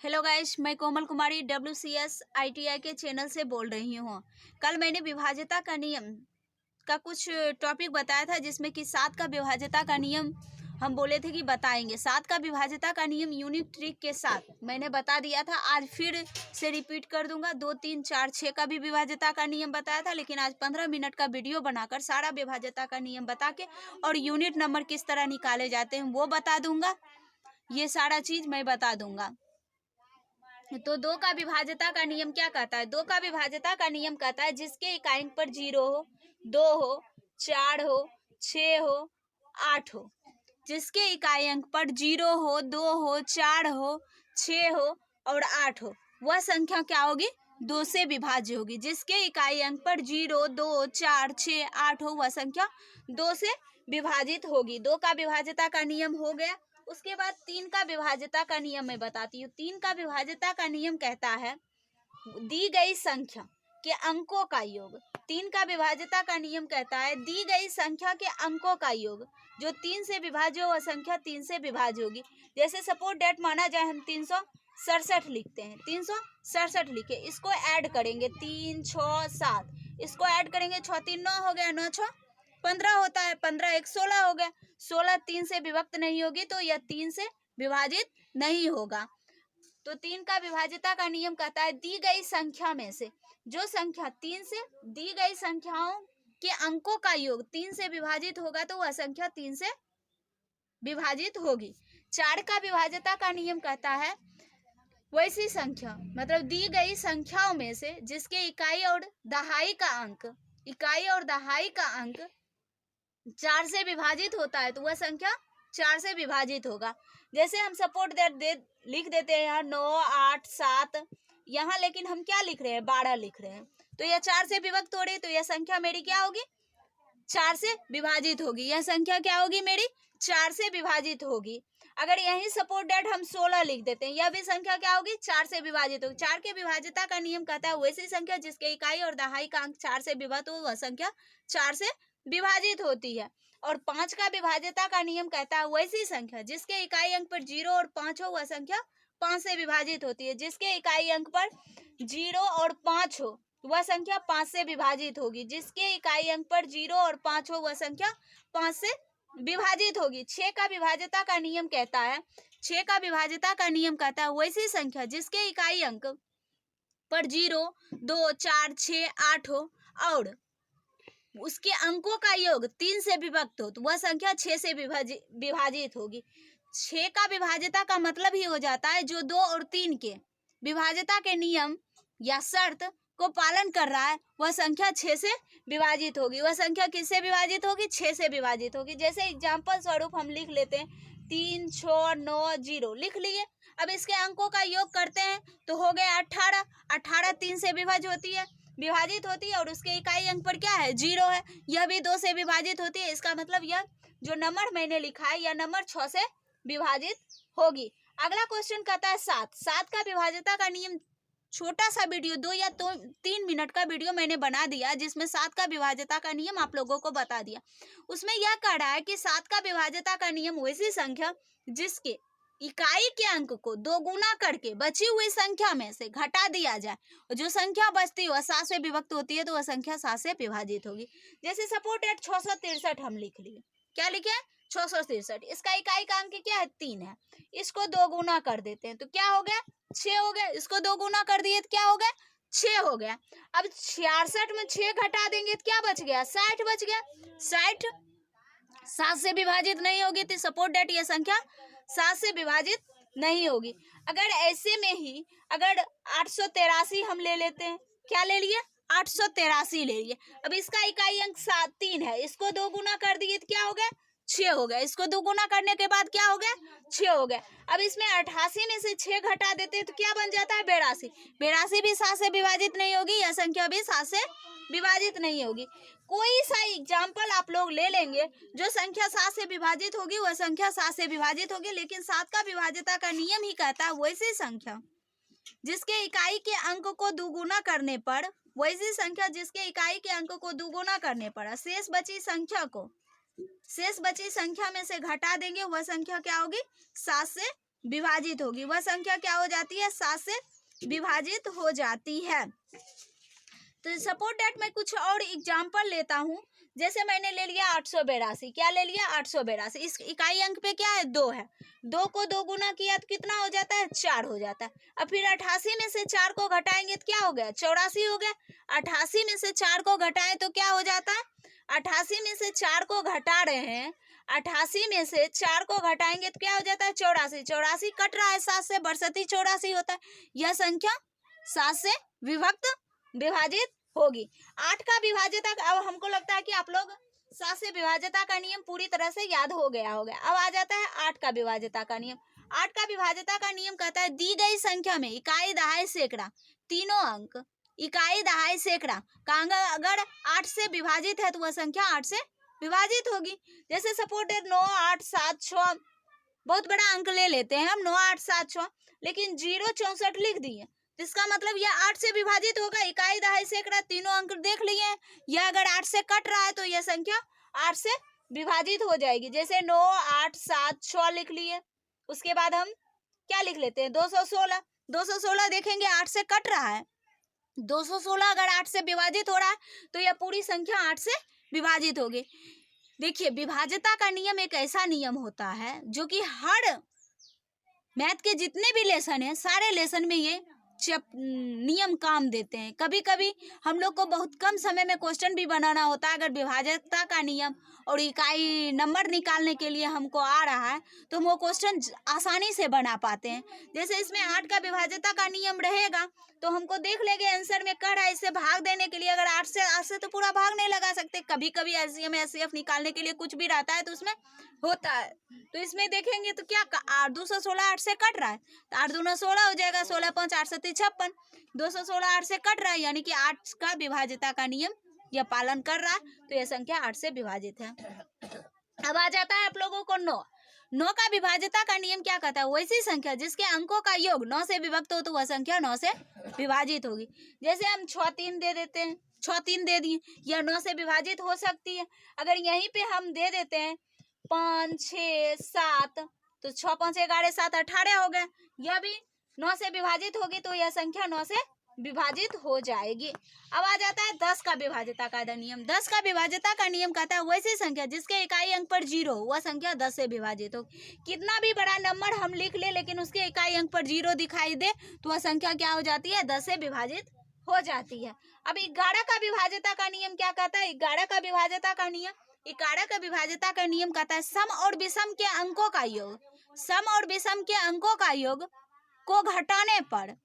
Hello guys, मैं कोमल कुमारी WCS ITI के channel से बोल रही हूँ। कल मैंने विभाज्यता का नियम का कुछ टॉपिक बताया था, जिसमें कि 7 का विभाज्यता का नियम हम बोले थे कि बताएंगे। 7 का विभाज्यता का नियम यूनिक ट्रिक के साथ मैंने बता दिया था। आज फिर से रिपीट कर दूंगा। 2, 3, 4, 6 का भी विभाज्यता का नियम बताया था, लेकिन आज 15 मिनट का वीडियो बनाकर सारा विभाज्यता का नियम बता के और यूनिट नंबर किस तरह निकाले जाते हैं वो बता दूंगा। ये सारा चीज मैं बता दूंगा। तो 2 का विभाज्यता का नियम क्या कहता है? 2 का विभाज्यता का नियम कहता है जिसके इकाई अंक पर 0 हो, 2 हो, 4 हो, 6 हो, 8 हो। जिसके इकाई अंक पर 0 हो, 2 हो, 4 हो, 6 हो और 8 हो, वह संख्या क्या होगी? 2 से विभाज्य होगी। जिसके इकाई अंक पर 0, 2, 4, 6, 8 हो, वह संख्या 2 से विभाजित होगी। 2 का विभाज्यता का नियम हो गया। उसके बाद 3 का विभाज्यता का नियम मैं बताती हूँ। 3 का विभाज्यता का नियम कहता है दी गई संख्या के अंकों का योग। 3 का विभाज्यता का नियम कहता है दी गई संख्या के अंकों का योग जो 3 से विभाज्य हो, वह संख्या 3 से विभाज्य होगी। जैसे सपोज डेट माना जाए हम 367 लिखते हैं। 367 लिखे, इसको ऐड करेंगे 3, 6, 7, इसको ऐड करेंगे 6, 3, 9 हो गया, 9, 6, 15 होता है, 15, 1, 16 हो गया। 16 3 से विभक्त नहीं होगी, तो यह 3 से विभाजित नहीं होगा। तो 3 का विभाज्यता का नियम कहता है दी गई संख्या में से जो संख्या 3 से दी गई संख्याओं के अंकों का योग 3 से विभाजित होगा, तो वह संख्या 3 से विभाजित होगी। 4 का विभाज्यता का नियम कहता है वैसी संख्या, मतलब दी गई संख्याओं में से जिसके इकाई और दहाई का अंक 4 से विभाजित होता है, तो वह संख्या 4 से विभाजित होगा। जैसे हम सपोर्ट लिख देते हैं यहाँ 9, 8, 7 यहाँ, लेकिन हम क्या लिख रहे हैं? 12 लिख रहे हैं, तो यह 4 से विभक्त हो रही, तो यह संख्या मेरी क्या होगी? 4 से विभाजित होगी। यह संख्या क्या होगी मेरी? 4 से विभाजित होगी। अगर यही सपोर्ट डेट हम 16 लिख देते हैं, यह भी संख्या क्या होगी? 4 से विभाजित होगी। 4 के विभाज्यता का नियम कहता है वैसी संख्या जिसके इकाई और दहाई का अंक 4 से विभक्त हो, वह संख्या 4 से विभाजित होती है। और 5 का विभाज्यता का नियम कहता है वैसी संख्या जिसके इकाई अंक पर 0 और 5 हो, वह संख्या 5 से विभाजित होती है। जिसके इकाई अंक पर 0 और 5 हो, वह संख्या 5 से विभाजित होगी। जिसके इकाई अंक पर 0 और 5 हो, वह संख्या 5 से विभाजित होगी। 6 का विभाज्यता का नियम कहता है 6 का विभाज्यता का नियम कहता है वैसी संख्या जिसके इकाई अंक पर 0, 2, 4, 6, 8 हो और उसके अंकों का योग 3 से विभक्त हो, तो वह संख्या 6 से विभाजित होगी। 6 का विभाज्यता का मतलब ही हो जाता है जो 2 और 3 के विभाज्यता के नियम या शर्त को पालन कर रहा है, वह संख्या 6 से विभाजित होगी। वह संख्या किससे विभाजित होगी? 6 से विभाजित होगी। जैसे एग्जाम्पल स्वरूप हम लिख लेते हैं 3, 6, 9, 0 लिख लिए। अब इसके अंकों का योग करते हैं तो हो गया 18। 18 3 से विभाजित होती है और उसके इकाई अंक पर क्या है? 0 है। यह भी 2 से विभाजित होती है। इसका मतलब यह जो नंबर मैंने लिखा है यह नंबर 6 से विभाजित होगी। अगला क्वेश्चन कहता है 7 का विभाज्यता का नियम। छोटा सा वीडियो 2 या 3 मिनट का वीडियो मैंने बना दिया, जिसमें 7 का विभाज्यता का नियम आप लोगों को बता दिया। उसमें यह कह रहा है कि 7 का विभाज्यता का नियम वैसी संख्या जिसके इकाई के अंक को 2 गुना करके बची हुई संख्या में से घटा दिया जाए, और जो संख्या बचती है वह 7 से विभक्त होती है, तो वह संख्या 7 से विभाजित होगी। जैसे सपोर्ट एट 663 हम लिख लिए। क्या लिखे? 663। इसका इकाई का अंक क्या है? 3 है। इसको 2 गुना कर देते हैं तो क्या हो गया? 6 हो गया। इसको 2 गुना कर दिए तो क्या हो गया? 6 हो गया। अब 66 में 6 घटा देंगे तो क्या बच गया? 60 बच गया। 60 7 से विभाजित नहीं होगी, तो सपोर्ट डेट यह संख्या 7 से विभाजित नहीं होगी। अगर ऐसे में ही अगर 883 हम ले लेते हैं, क्या ले लिए? 883 ले लिए। अब इसका इकाई अंक 3 है, इसको 2 गुना कर दिए तो क्या हो गया? 6 हो गया। इसको 2 गुना करने के बाद क्या हो गया? 6 हो गया। अब इसमें 88 में से 6 घटा देते हैं तो क्या बन जाता है? 82। 82 भी 7 से विभाजित नहीं होगी, यह संख्या भी 7 से विभाजित नहीं होगी। कोई सा एग्जाम्पल आप लोग ले लेंगे, जो संख्या 7 से विभाजित होगी वह संख्या 7 से विभाजित होगी, लेकिन 7 का विभाज्यता का नियम ही कहता है वैसी संख्या जिसके इकाई के अंक को दुगुना करने पर, वैसी संख्या जिसके इकाई के अंक को दुगुना करने पर शेष बची संख्या में से घटा देंगे, वह संख्या क्या होगी? 7 से विभाजित होगी, वह संख्या क्या हो जाती है, 7 से विभाजित हो जाती है। तो सपोर्ट दैट मैं कुछ और एग्जाम्पल लेता हूँ। जैसे मैंने ले लिया 882, क्या ले लिया 882, इस इकाई अंक पे क्या है 2 है, 2 को 2 गुना किया तो कितना हो जाता है 4 हो जाता है। अब फिर 88 में से 4 को घटाएंगे तो क्या हो गया 84 हो गया। 88 में से 4 को घटाएं तो क्या हो जाता है, 88 में से 4 को घटा रहे हैं, 88 में से 4 को घटाएंगे तो क्या हो जाता है 84, 84 कट रहा है 7 से, बरसती 84 होता है। यह संख्या 7 से विभाजित होगी। 8 का विभाज्यता, अब हमको लगता है कि आप लोग 7 से विभाज्यता का नियम पूरी तरह से याद हो गया होगा। अब आ जाता है 8 का विभाज्यता का नियम। 8 का विभाज्यता का नियम कहता है दी गई संख्या में इकाई, दहाई, सैकड़ा तीनों अंक, इकाई, दहाई, सैकड़ा का अंक अगर 8 से विभाजित है तो वह संख्या 8 से विभाजित होगी। जैसे सपोर्ट 9, 8, 7, 6, बहुत बड़ा अंक ले लेते हैं हम 9, 8, 7, 6, लेकिन 0, 64 लिख दिए, इसका मतलब यह 8 से विभाजित होगा। इकाई, दहाई, सैकड़ा तीनों अंक देख लिए। यह अगर 8 से कट रहा है तो यह संख्या 8 से विभाजित हो जाएगी। जैसे 9, 8, 7, 6 लिख लिए। उसके बाद हम क्या लिख लेते हैं 216, 216 देखेंगे 8 से कट रहा है, 216 अगर 8 से विभाजित हो रहा है तो यह पूरी संख्या 8 से विभाजित होगी। देखिए, विभाज्यता का नियम एक ऐसा नियम होता है जो कि हर मैथ के जितने भी लेसन हैं सारे लेसन में ये नियम काम देते हैं। कभी कभी हम लोग को बहुत कम समय में क्वेश्चन भी बनाना होता है, अगर विभाज्यता का नियम और इकाई नंबर निकालने के लिए हमको आ रहा है तो हम वो क्वेश्चन आसानी से बना पाते हैं। जैसे इसमें 8 का विभाज्यता का नियम रहेगा तो हमको देख लेंगे आंसर में कह रहा है इससे भाग देने के लिए, अगर 8 से तो पूरा भाग नहीं लगा सकते, कभी कभी एलसीएम एचसीएफ निकालने के लिए कुछ भी रहता है तो उसमें होता है। तो इसमें देखेंगे तो क्या 8 216 8 से कट रहा है तो 8 दूना 16 हो जाएगा, 16 5 8 7 56, 216 8 से कट रहा है यानी कि 8 का विभाज्यता का नियम यह पालन कर रहा है तो यह संख्या 8 से विभाजित है। अब आ जाता है आप लोगों को 9, 9 का विभाज्यता का नियम क्या कहता है, वैसी संख्या जिसके अंकों का योग 9 से विभक्त हो तो वह संख्या 9 से विभाजित होगी। जैसे हम 6 3 दे देते हैं, 6 3 दे दिए, यह 9 से विभाजित हो सकती है। अगर यहीं पे हम दे देते हैं 5 6 7 तो 6 5 11 7 18 हो गए, यह भी 9 से विभाजित होगी तो यह संख्या 9 से विभाजित हो जाएगी। अब आ जाता है 10 का विभाज्यता का नियम। 10 का विभाज्यता का नियम कहता है वैसी संख्या जिसके इकाई अंक पर 0 हो वह संख्या 10 से विभाजित हो। कितना भी बड़ा नंबर हम लिख ले लेकिन उसके इकाई अंक पर 0 दिखाई दे तो वह संख्या क्या हो जाती है 10 से विभाजित हो जाती है। अब 11 का विभाज्यता का नियम क्या कहता है, 11 का विभाज्यता का नियम, 11 का विभाज्यता का नियम कहता है सम और विषम के अंकों का योग, सम और विषम के अंकों का योग को घटाने पर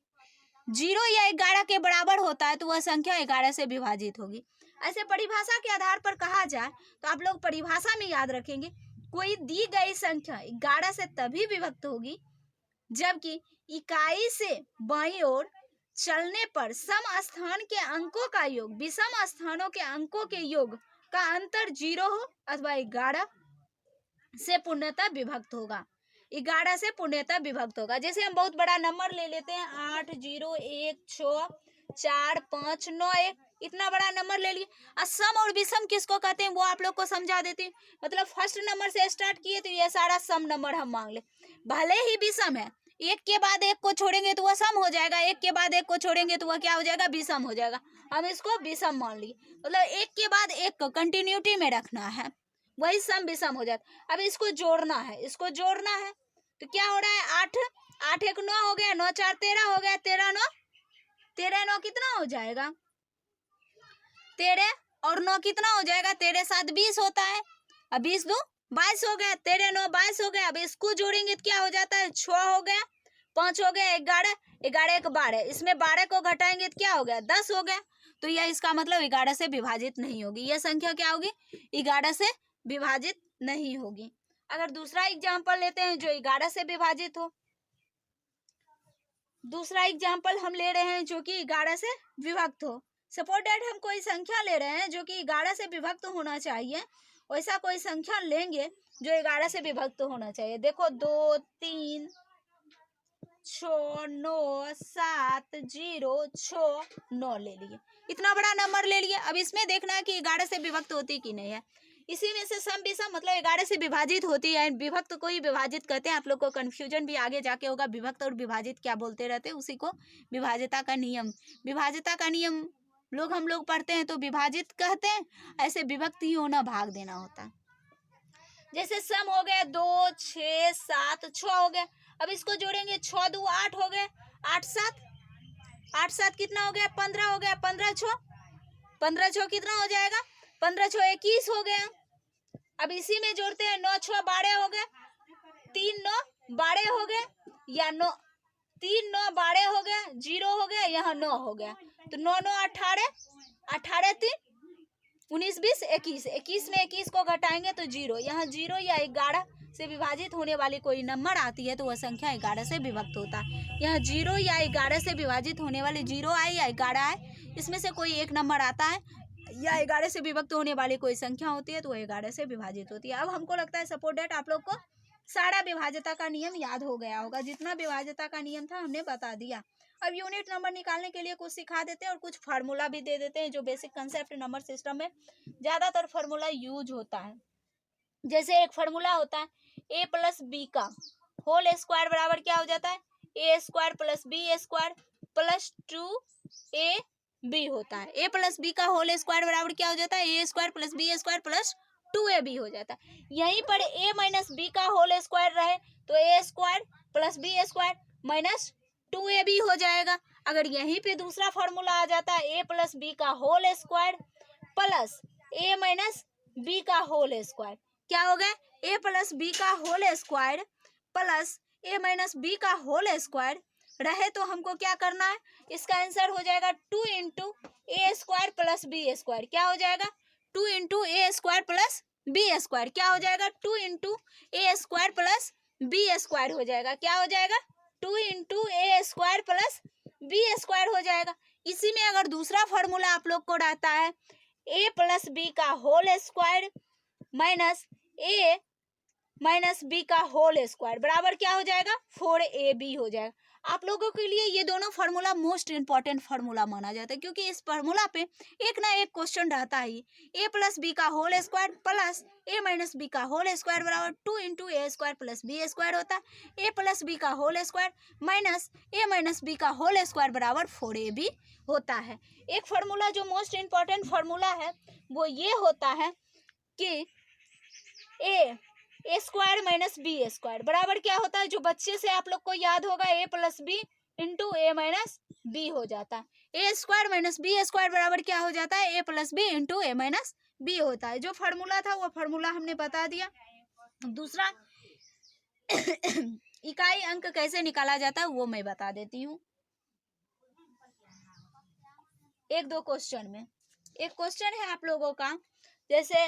0 या 11 के बराबर होता है तो वह संख्या 11 से विभाजित होगी। ऐसे परिभाषा के आधार पर कहा जाए तो आप लोग परिभाषा में याद रखेंगे, कोई दी गई संख्या 11 से तभी विभक्त होगी जबकि इकाई से बाईं ओर चलने पर सम स्थान के अंकों का योग विषम स्थानों के अंकों के योग का अंतर 0 हो अथवा 11 से पूर्णतः विभक्त होगा, 11 से पूर्णतः विभक्त होगा। जैसे हम बहुत बड़ा नंबर ले लेते हैं 8 0 1 6 4 5 9 1, इतना बड़ा नंबर ले लिए। और सम और विषम किसको कहते हैं वो आप लोग को समझा देती हूँ। मतलब फर्स्ट नंबर से स्टार्ट किए तो ये सारा सम नंबर हम मांग ले, भले ही विषम है, एक के बाद एक को छोड़ेंगे तो वह सम हो जाएगा, एक के बाद एक को छोड़ेंगे तो वह क्या हो जाएगा विषम हो जाएगा। हम इसको विषम मान लिए, मतलब एक के बाद एक को कंटिन्यूटी में रखना है, वही सम विषम हो जाता। अब इसको जोड़ना है, इसको जोड़ना है तो क्या हो रहा है 8 8 1 9 हो गया, 9 4 13 हो गया, 13 9 कितना हो जाएगा 13 और 9 कितना हो जाएगा 13 7 20 होता है, अब 20 2 22 हो गया, 13 9 22 हो गया। अब इसको जोड़ेंगे तो क्या हो जाता है 6 हो गया, 5 हो गया, 11 11 1 12, इसमें 12 को घटाएंगे तो क्या हो गया 10 हो गया। तो यह इसका मतलब 11 से विभाजित नहीं होगी, यह संख्या क्या होगी 11 से विभाजित नहीं होगी। अगर दूसरा एग्जाम्पल लेते हैं जो 11 से विभाजित हो, दूसरा एग्जाम्पल हम ले रहे हैं जो कि 11 से विभक्त हो। सपोज दैट हम कोई संख्या ले रहे हैं जो कि 11 से विभक्त होना चाहिए, वैसा कोई संख्या लेंगे जो 11 से विभक्त होना चाहिए। देखो 2 3 6 9 7 0 6 9 ले लिए, इतना बड़ा नंबर ले लिए। अब इसमें देखना है कि 11 से विभक्त होती कि नहीं है। इसी में से सम विषम मतलब 11 से विभाजित होती है, विभक्त को ही विभाजित कहते हैं। आप लोग को कंफ्यूजन भी आगे जाके होगा, विभक्त और विभाजित क्या बोलते रहते हैं, उसी को विभाज्यता का नियम, विभाज्यता का नियम हम लोग पढ़ते हैं तो विभाजित कहते हैं, ऐसे विभक्त ही होना, भाग देना होता है। जैसे सम हो गया 2 6 7 6 हो गया, अब इसको जोड़ेंगे 6 2 8 हो गए, 8 7 कितना हो गया, 15 हो गया, 15 6 कितना हो जाएगा, 15 6 21 हो गया। अब इसी में जोड़ते हैं 9 6 12 हो गए, 3 9 12 हो गए, या 9 3 9 12 हो गया, 0 हो गया, यहाँ 9 हो गया, तो 9 9 18 18 3 19 20 21, 21 में 21 को घटाएंगे तो 0, यहाँ 0 या 11 से विभाजित होने वाली कोई नंबर आती है तो वह संख्या 11 से विभक्त होता है। यहाँ 0 या 11 से विभाजित होने वाले 0 आए या 11 आए, इसमें से कोई एक नंबर आता है या 11 से विभक्त होने वाली कोई संख्या होती है तो वह 11 से विभाजित होती है। अब हमको लगता है सपोर्ट डेट आप लोग को सारा विभाज्यता का नियम याद हो गया होगा, जितना विभाज्यता का नियम था हमने बता दिया। अब यूनिट नंबर निकालने के लिए कुछ सिखा देते हैं और कुछ फार्मूला भी दे देते हैं, जो बेसिक कंसेप्ट नंबर सिस्टम में ज्यादातर फार्मूला यूज होता है। जैसे एक फार्मूला होता है a प्लस बी का होल स्क्वायर बराबर क्या हो जाता है, A square plus B square plus 2ab होता है। a प्लस बी का होल स्क्वायर बराबर क्या हो जाता है, A square plus B square plus 2ab हो जाता है। यहीं पर a माइनस बी का होल स्क्वायर रहे तो A square plus B square minus 2ab हो जाएगा। अगर यहीं पे दूसरा फॉर्मूला आ जाता है a प्लस बी का whole square plus a minus B का होल स्क्वायर, क्या हो गया, a प्लस बी का whole square plus a minus B का होल स्क्वायर रहे तो हमको क्या करना है, इसका आंसर हो जाएगा 2 into A square plus B square, क्या हो जाएगा 2 into A square plus B square, क्या हो जाएगा 2 into A square plus B square हो जाएगा, क्या हो जाएगा 2 into A square plus B square हो जाएगा। इसी में अगर दूसरा फॉर्मूला आप लोग को रहता है a प्लस बी का whole square minus a minus B का होल स्क्वायर बराबर क्या हो जाएगा 4ab हो जाएगा। आप लोगों के लिए ये दोनों फार्मूला मोस्ट इंपॉर्टेंट फार्मूला माना जाता है, क्योंकि इस फार्मूला पे एक ना एक क्वेश्चन रहता ही, a प्लस बी का whole square plus a minus B का होल स्क्वायर बराबर 2 into A square plus B square होता है। a प्लस बी का whole square minus a minus B का होल स्क्वायर बराबर 4ab होता है। एक फार्मूला जो मोस्ट इंपॉर्टेंट फार्मूला है वो ये होता है कि ए स्क्वायर माइनस बी स्क्वायर बराबर क्या होता है, जो बच्चे से आप लोग को याद होगा a plus B into A minus B हो जाता है। A square minus B square बराबर क्या हो जाता है, a plus B into A minus B होता है। जो फार्मूला था वो फार्मूला हमने बता दिया। दूसरा इकाई अंक कैसे निकाला जाता है वो मैं बता देती हूँ। एक दो क्वेश्चन में, एक क्वेश्चन है आप लोगों का, जैसे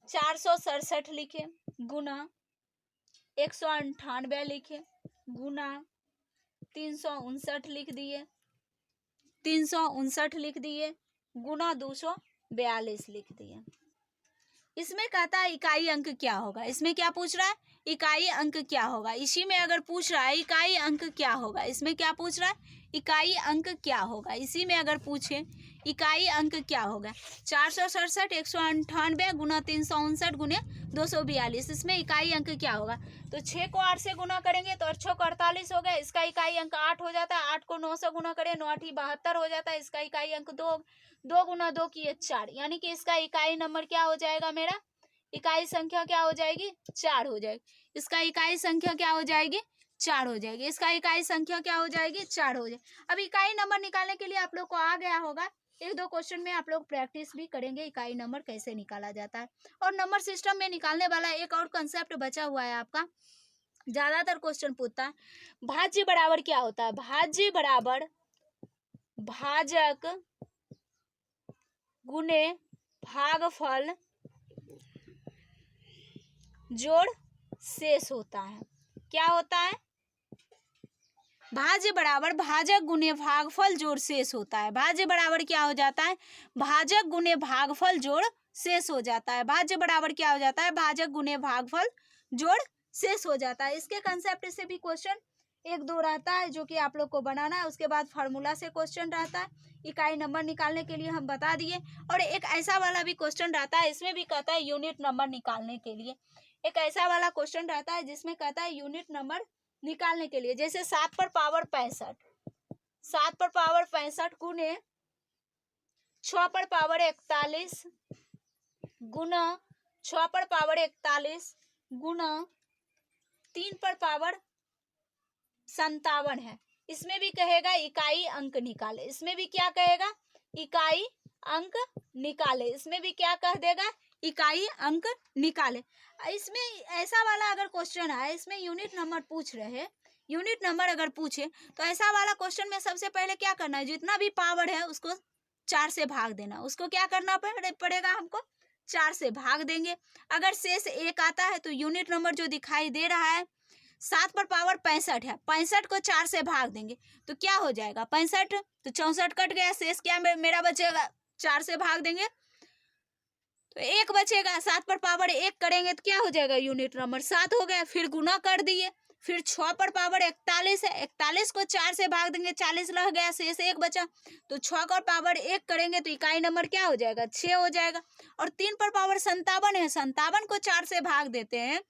467 लिखे गुना 198 लिखे गुना 359 लिख दिए, 359 लिख दिए गुना 242 लिख दिए। इसमें कहता है इकाई अंक क्या होगा, इसमें क्या पूछ रहा है, इकाई अंक क्या होगा। इसी में अगर पूछ रहा है इकाई अंक क्या होगा, इसमें क्या पूछ रहा है, इकाई अंक क्या होगा। इसी में अगर पूछे इकाई अंक क्या होगा, 467 198 गुना 359 गुने 242, इसमें इकाई अंक क्या होगा। तो 6 को 8 से गुना करेंगे तो 8 को 48 हो गया, इसका इकाई अंक 8 हो जाता है। 8 को 9 से गुना करें 9 8 72 हो जाता है, इसका इकाई अंक 2, 2 गुना 2 किए 4, यानी कि इसका इकाई नंबर क्या हो जाएगा, मेरा इकाई संख्या क्या हो जाएगी 4 हो जाएगी। इसका इकाई संख्या क्या हो जाएगी 4 हो जाएगी, इसका इकाई संख्या क्या हो जाएगी 4 हो जाएगी। अब इकाई नंबर निकालने के लिए आप लोग को आ गया होगा, एक दो क्वेश्चन में आप लोग प्रैक्टिस भी करेंगे इकाई नंबर कैसे निकाला जाता है। और नंबर सिस्टम में निकालने वाला एक और कंसेप्ट बचा हुआ है आपका, ज्यादातर क्वेश्चन पूछता है भाज्य बराबर क्या होता है। भाज्य बराबर भाजक गुने भागफल जोड़ शेष होता है। क्या होता है, भाज्य बराबर भाजक गुने भागफल जोड़ शेष होता है। भाज्य बराबर क्या हो जाता है, भाजक गुने भागफल जोड़ शेष हो जाता है। भाज्य बराबर क्या हो जाता है, भाजक गुने भागफल जोड़ शेष हो जाता है। इसके कंसेप्ट से भी क्वेश्चन एक दो रहता है जो कि आप लोग को बनाना है। उसके बाद फार्मूला से क्वेश्चन रहता है, इकाई नंबर निकालने के लिए हम बता दिए। और एक ऐसा वाला भी क्वेश्चन रहता है, इसमें भी कहता है यूनिट नंबर निकालने के लिए। एक ऐसा वाला क्वेश्चन रहता है जिसमें कहता है यूनिट नंबर निकालने के लिए, जैसे 7 पर पावर 65, 7 पर पावर 65 गुने 6 पर पावर 41 गुना 6 पर पावर 41 गुना 3 पर पावर 57 है। इसमें भी कहेगा इकाई अंक निकाले, इसमें भी क्या कहेगा, इकाई अंक निकाले, इसमें भी क्या कह देगा, इकाई अंक निकाले। इसमें ऐसा वाला अगर क्वेश्चन आए, इसमें यूनिट नंबर पूछ रहे, यूनिट नंबर अगर पूछे तो ऐसा वाला क्वेश्चन में सबसे पहले क्या करना है, जितना भी पावर है उसको 4 से भाग देना। उसको क्या करना पड़ेगा हमको, 4 से भाग देंगे। अगर शेष 1 आता है तो यूनिट नंबर जो दिखाई दे रहा है 7 पर पावर 65 है, 65 को 4 से भाग देंगे तो क्या हो जाएगा, 65 तो 64 कट गया, शेष क्या मेरा बचेगा, 4 से भाग देंगे तो 1 बचेगा। 7 पर पावर 1 करेंगे तो क्या हो जाएगा, यूनिट नंबर 7 हो गया। फिर गुना कर दिए, फिर 6 पर पावर 41 है, 41 को 4 से भाग देंगे, 40 रह गया, शेष 1 बचा तो 6 पर पावर 1 करेंगे तो इकाई नंबर क्या हो जाएगा, 6 हो जाएगा। और 3 पर पावर 57 है, 57 को 4 से भाग देते हैं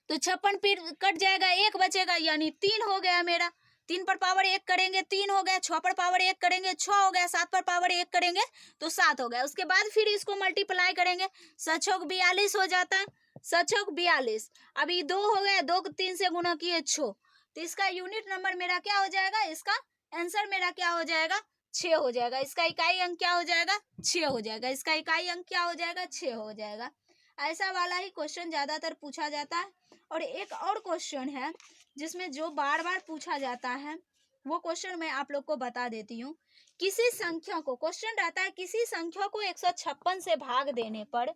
तो 56 फिर कट जाएगा, 1 बचेगा, यानी 3 हो गया मेरा। 3 पर पावर 1 करेंगे 3 हो गया, 6 पर पावर 1 करेंगे 6 हो गया, 7 पर पावर 1 करेंगे तो 7 हो गया। उसके बाद फिर इसको मल्टीप्लाई करेंगे, 7 छक 42 हो जाता है, 7 छक 42। अभी 2 हो गया, 2 को 3 से गुना किए 6, तो इसका यूनिट नंबर मेरा क्या हो जाएगा, इसका आंसर मेरा क्या हो जाएगा, 6 हो जाएगा। इसका इकाई अंक क्या हो जाएगा, 6 हो जाएगा। इसका इकाई अंक क्या हो जाएगा, 6 हो जाएगा। ऐसा वाला ही क्वेश्चन ज्यादातर पूछा जाता है। और एक और क्वेश्चन है जिसमें जो बार बार पूछा जाता है, वो क्वेश्चन मैं आप लोग को बता देती हूँ। किसी संख्या को, क्वेश्चन रहता है किसी संख्या को 156 से भाग देने पर,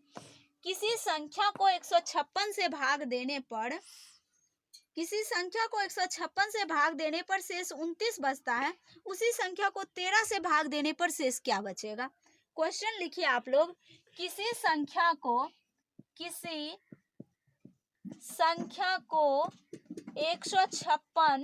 किसी संख्या को 156 से भाग देने पर, किसी संख्या को 156 से भाग देने पर शेष 29 बचता है, उसी संख्या को 13 से भाग देने पर शेष क्या बचेगा। क्वेश्चन लिखिए आप लोग, किसी संख्या को 156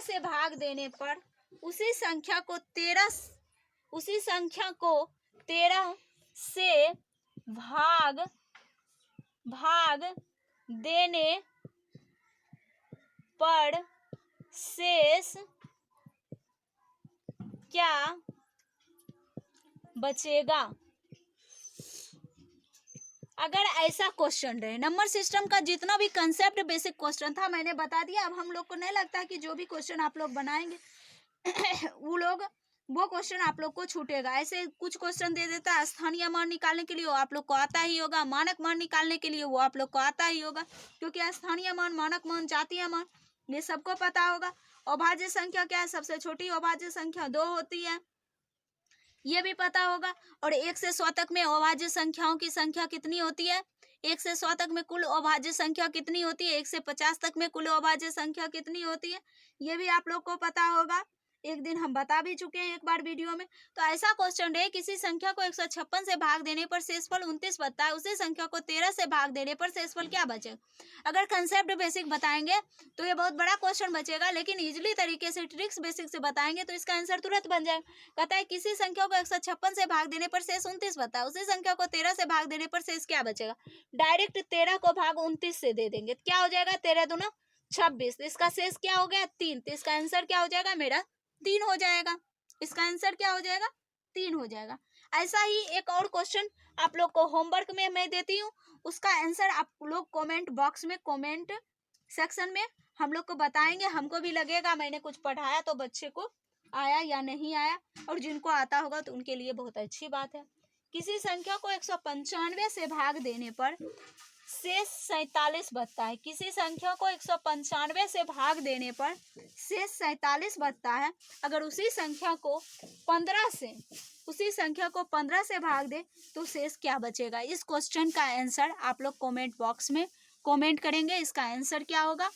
से भाग देने पर शेष 29 बचता है, उसी संख्या को 13 से भाग देने पर, उसी संख्या को 13 से भाग देने पर शेष क्या बचेगा। अगर ऐसा क्वेश्चन रहे, नंबर सिस्टम का जितना भी कंसेप्ट बेसिक क्वेश्चन था मैंने बता दिया। अब हम लोग को नहीं लगता कि जो भी क्वेश्चन आप लोग बनाएंगे वो क्वेश्चन आप लोग को छूटेगा। ऐसे कुछ क्वेश्चन दे देता है स्थानीय मान निकालने के लिए, वो आप लोग को आता ही होगा, मानक मान निकालने के लिए वो आप लोग को आता ही होगा, क्योंकि स्थानीय मान, मानक मान, जातीय मान ये सबको पता होगा। अभाज्य संख्या क्या है, सबसे छोटी अभाज्य संख्या 2 होती है, ये भी पता होगा। और 1 से 100 तक में अभाज्य संख्याओं की संख्या कितनी होती है, 1 से 100 तक में कुल अभाज्य संख्या कितनी होती है, 1 से 50 तक में कुल अभाज्य संख्या कितनी होती है, ये भी आप लोग को पता होगा। एक दिन हम बता भी चुके हैं एक बार वीडियो में। तो ऐसा क्वेश्चन है, किसी संख्या को 156 से भाग देने पर शेषफल 29 बचता है, उसी संख्या को 13 से भाग देने पर शेषफल क्या बचेगा। अगर कंसेप्ट बेसिक बताएंगे तो ये बहुत बड़ा क्वेश्चन बचेगा, लेकिन इजिली तरीके से ट्रिक्स बेसिक से बताएंगे तो इसका आंसर तुरंत बन जाएगा। कहता है किसी संख्या को 156 से भाग देने पर शेष 29 बचता है, उसी संख्या को 13 से भाग देने पर शेष क्या बचेगा। डायरेक्ट 13 को भाग 29 से दे देंगे, क्या हो जाएगा, 13 दूना 26, इसका शेष क्या हो गया, 3, तो इसका आंसर क्या हो जाएगा, मेरा 3 हो जाएगा। इसका आंसर क्या हो जाएगा, 3 हो जाएगा। ऐसा ही एक और क्वेश्चन आप लोग को होमवर्क में मैं देती हूँ, उसका आंसर आप लोग कमेंट बॉक्स में, कमेंट सेक्शन में हम लोग को बताएंगे। हमको भी लगेगा मैंने कुछ पढ़ाया तो बच्चे को आया या नहीं आया, और जिनको आता होगा तो उनके लिए बहुत अच्छी बात है। किसी संख्या को 195 से भाग देने पर शेष 47 बचता है। किसी संख्या को 195 से भाग देने पर शेष 47 बचता है। अगर उसी संख्या को 15 से भाग दे तो शेष क्या बचेगा? इस क्वेश्चन का आंसर आप लोग कमेंट बॉक्स में कमेंट करेंगे, इसका आंसर क्या होगा।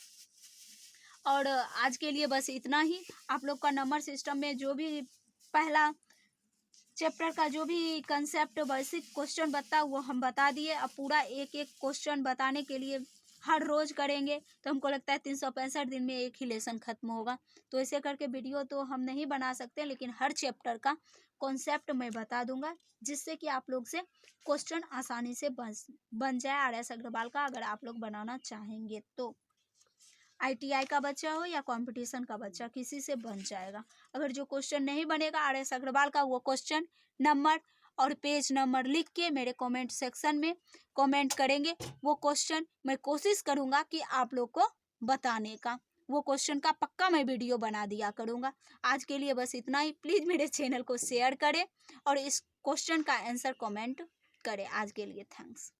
और आज के लिए बस इतना ही। आप लोग का नंबर सिस्टम में जो भी पहला चैप्टर का जो भी कंसेप्ट बेसिक क्वेश्चन बता वो हम बता दिए। अब पूरा एक एक क्वेश्चन बताने के लिए हर रोज करेंगे तो हमको लगता है 365 दिन में एक ही लेसन खत्म होगा। तो ऐसे करके वीडियो तो हम नहीं बना सकते, लेकिन हर चैप्टर का कॉन्सेप्ट मैं बता दूंगा, जिससे कि आप लोग से क्वेश्चन आसानी से बन जाए आर.एस. अग्रवाल का, अगर आप लोग बनाना चाहेंगे तो। ITI का बच्चा हो या कंपटीशन का बच्चा, किसी से बन जाएगा। अगर जो क्वेश्चन नहीं बनेगा आर.एस. अग्रवाल का, वो क्वेश्चन नंबर और पेज नंबर लिख के मेरे कमेंट सेक्शन में कमेंट करेंगे। वो क्वेश्चन मैं कोशिश करूंगा कि आप लोग को बताने का, वो क्वेश्चन का पक्का मैं वीडियो बना दिया करूंगा। आज के लिए बस इतना ही। प्लीज़ मेरे चैनल को शेयर करें और इस क्वेश्चन का आंसर कमेंट करें। आज के लिए थैंक्स।